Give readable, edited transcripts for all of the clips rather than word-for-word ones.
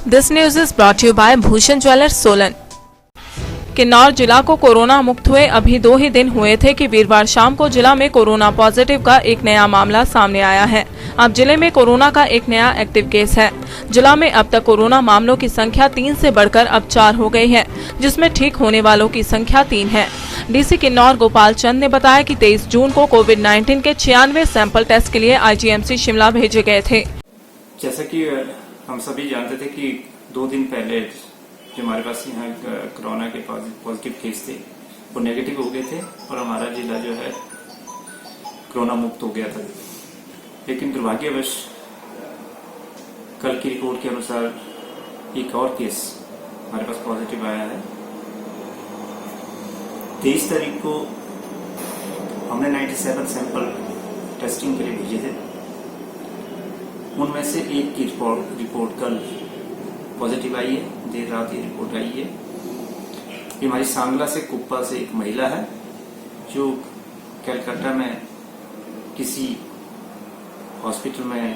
This news is brought to you by Bhushan jewellers Solan. Kinnaur जिला को corona मुक्त हुए अभी 2 ही दिन हुए थे कि वीरवार शाम को जिला में कोरोना पॉजिटिव का एक नया मामला सामने आया है। अब जिले में कोरोना का एक नया एक्टिव केस है। जिला में अब तक कोरोना मामलों की संख्या 3 से बढ़कर अब 4 हो गई है, जिसमें ठीक होने वालों की संख्या 3 है। डीसी किन्नौर गोपाल चंद ने बताया कि 23 जून को कोविड-19 के 96 सैंपल टेस्ट के लिए आईजीएमसी शिमला भेजे गए थे। जैसा कि हम सभी जानते थे कि 2 दिन पहले जो हमारे पास यहाँ कोरोना के पॉजिटिव केस थे वो नेगेटिव हो गए थे और हमारा जिला जो है कोरोना मुक्त हो गया था। लेकिन दुर्भाग्यवश कल की रिपोर्ट के अनुसार एक और केस हमारे पास पॉजिटिव आया है। 23 तारीख को हमने 97 सैंपल टेस्टिंग के लिए भेजे थे। उनमें से एक की रिपोर्ट कल पॉजिटिव आई है, देर रात ये रिपोर्ट आई है। ये हमारी सांगला से कुप्पा से एक महिला है जो कलकत्ता में किसी हॉस्पिटल में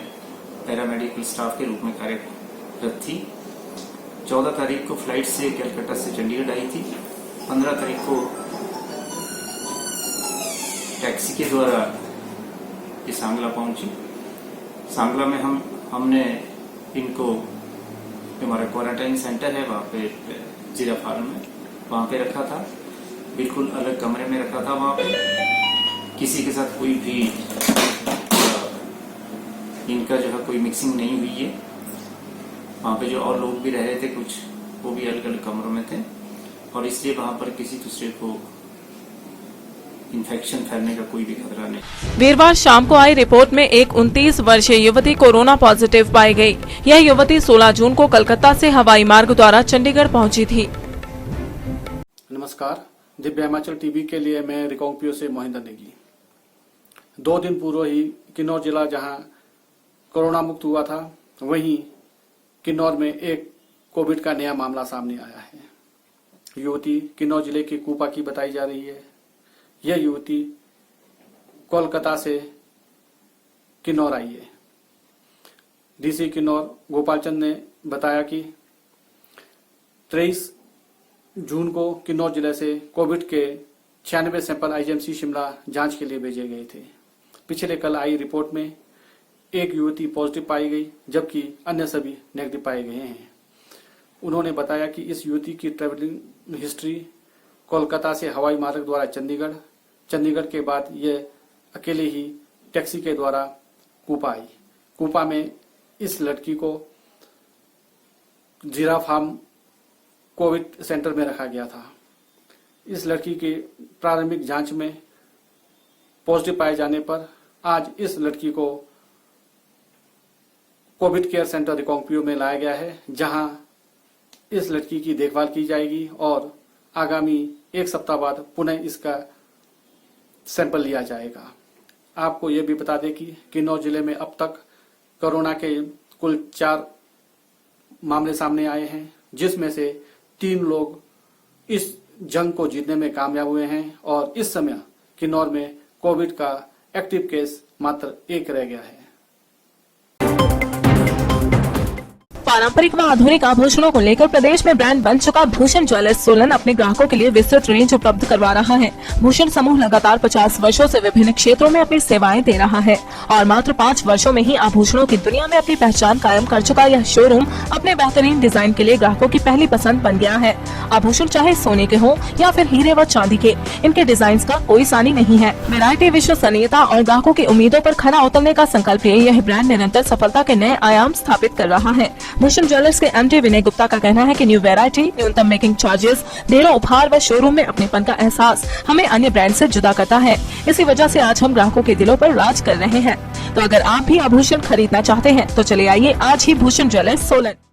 पैरामेडिकल स्टाफ के रूप में कार्यरत थी। 14 तारीख को फ्लाइट से कलकत्ता से चंडीगढ़ आई थी। 15 तारीख को टैक्सी के द्वारा ये सांगला पहुंची। सांगला में हमने इनको हमारा क्वारंटाइन सेंटर है वहाँ पे जीरा फार्म में वहाँ पे रखा था, बिल्कुल अलग कमरे में रखा था। वहाँ पे किसी के साथ कोई भी इनका जो है कोई मिक्सिंग नहीं हुई है। वहाँ पे जो और लोग भी रह रहे थे कुछ, वो भी अलग अलग कमरों में थे और इसलिए वहाँ पर किसी दूसरे को इन्फेक्शन फैलने का कोई भी खतरा नहीं। वीरवार शाम को आई रिपोर्ट में एक 29 वर्षीय युवती कोरोना पॉजिटिव पाई गई। यह युवती 16 जून को कलकत्ता से हवाई मार्ग द्वारा चंडीगढ़ पहुंची थी। नमस्कार, दिव्य हिमाचल टीवी के लिए मैं रिकांगपिओ से मोहिंदर नेगी। 2 दिन पूर्व ही किन्नौर जिला जहां कोरोना मुक्त हुआ था, वहीं किन्नौर में एक कोविड का नया मामला सामने आया है। युवती किन्नौर जिले के कुपा की बताई जा रही है। यह युवती कोलकाता से किन्नौर आई है। डीसी किन्नौर गोपाल चंद ने बताया कि 23 जून को किन्नौर जिले से कोविड के 96 सैंपल आईजीएमसी शिमला जांच के लिए भेजे गए थे। पिछले कल आई रिपोर्ट में एक युवती पॉजिटिव पाई गई, जबकि अन्य सभी नेगेटिव पाए गए हैं। उन्होंने बताया कि इस युवती की ट्रैवलिंग हिस्ट्री कोलकाता से हवाई मार्ग द्वारा चंडीगढ़ के बाद यह अकेले ही टैक्सी के द्वारा कुपा आई। कुपा में इस लड़की को जीरा फार्म कोविड सेंटर में रखा गया था। इस लड़की की प्रारंभिक जांच में पॉजिटिव पाए जाने पर आज इस लड़की को कोविड केयर सेंटर रिकांगपिओ में लाया गया है, जहां इस लड़की की देखभाल की जाएगी और आगामी 1 सप्ताह बाद पुनः इसका सैंपल लिया जाएगा। आपको यह भी बता दें कि किन्नौर जिले में अब तक कोरोना के कुल 4 मामले सामने आए हैं, जिसमें से 3 लोग इस जंग को जीतने में कामयाब हुए हैं और इस समय किन्नौर में कोविड का एक्टिव केस मात्र 1 रह गया है। पारंपरिक व आधुनिक आभूषणों को लेकर प्रदेश में ब्रांड बन चुका भूषण ज्वेलर्स सोलन अपने ग्राहकों के लिए विस्तृत रेंज उपलब्ध करवा रहा है। भूषण समूह लगातार 50 वर्षों से विभिन्न क्षेत्रों में अपनी सेवाएं दे रहा है और मात्र 5 वर्षों में ही आभूषणों की दुनिया में अपनी पहचान कायम कर चुका यह शोरूम अपने बेहतरीन डिजाइन के लिए ग्राहकों की पहली पसंद बन गया है। आभूषण चाहे सोने के हो या फिर हीरे व चांदी के, इनके डिजाइन का कोई सानी नहीं है। वैरायटी, विश्वसनीयता और ग्राहकों की उम्मीदों पर खरा उतरने का संकल्प लिए यह ब्रांड निरंतर सफलता के नए आयाम स्थापित कर रहा है। भूषण ज्वेलर्स के एमडी विनय गुप्ता का कहना है कि न्यू वैरायटी, न्यूनतम मेकिंग चार्जेस, ढेरों उपहार व शोरूम में अपनेपन का एहसास हमें अन्य ब्रांड से जुदा करता है। इसी वजह से आज हम ग्राहकों के दिलों पर राज कर रहे हैं। तो अगर आप भी आभूषण खरीदना चाहते हैं तो चले आइए आज ही भूषण ज्वेलर्स सोलन।